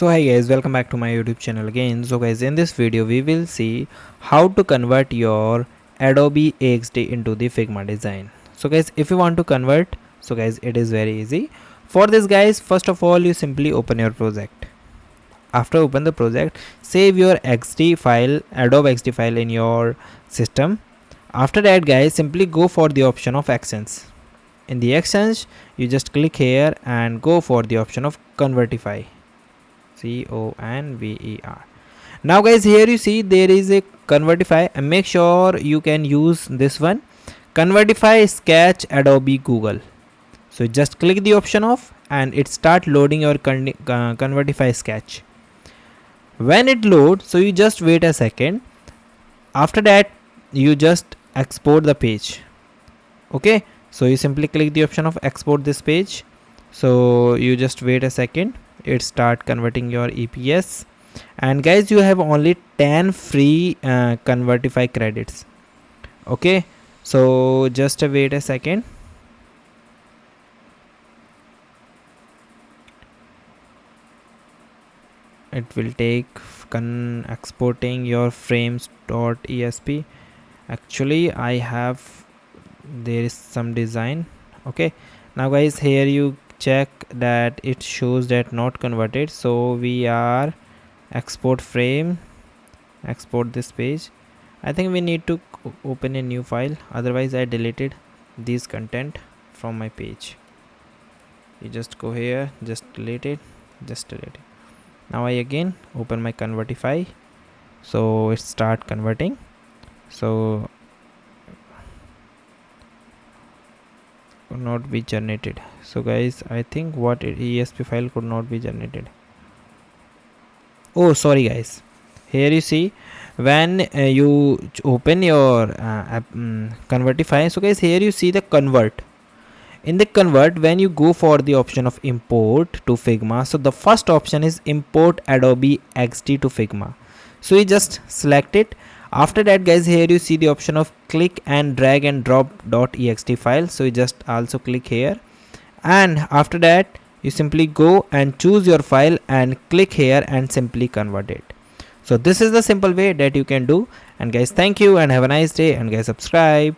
So hi guys, welcome back to my YouTube channel again. So guys, in this video we will see how to convert your Adobe XD into the Figma design. So guys, if you want to convert, so guys, it is very easy. For this guys, first of all you simply open your project. After open the project, save your XD file, Adobe XD file in your system. After that guys, simply go for the option of actions. In the actions, you just click here and go for the option of Convertify. Conver. Now guys, here you see there is a Convertify, and make sure you can use this one, Convertify Sketch Adobe Google. So just click the option off and it start loading your Convertify Sketch. When it loads, so you just wait a second. After that you just export the page. Okay, so you simply click the option of export this page. So you just wait a second, it start converting your EPS. And guys, you have only 10 free Convertify credits. Okay, so just wait a second. It will take exporting your frames.esp. Actually I have, there is some design. Okay, now guys, here you check that it shows that not converted, so we are export frame, export this page. I think we need to open a new file, otherwise I deleted this content from my page. You just go here, just delete it. Now I again open my Convertify, so it start converting. So could not be generated. So guys, I think what ESP file could not be generated. Oh sorry guys, here you see when you open your Convertify. So guys, here you see the convert. In the convert, when you go for the option of import to Figma, so the first option is import Adobe XD to Figma. So you just select it. After that guys, here you see the option of click and drag and drop .ext file. So you just also click here, and after that you simply go and choose your file and click here and simply convert it. So this is the simple way that you can do. And guys, thank you and have a nice day, and guys, subscribe.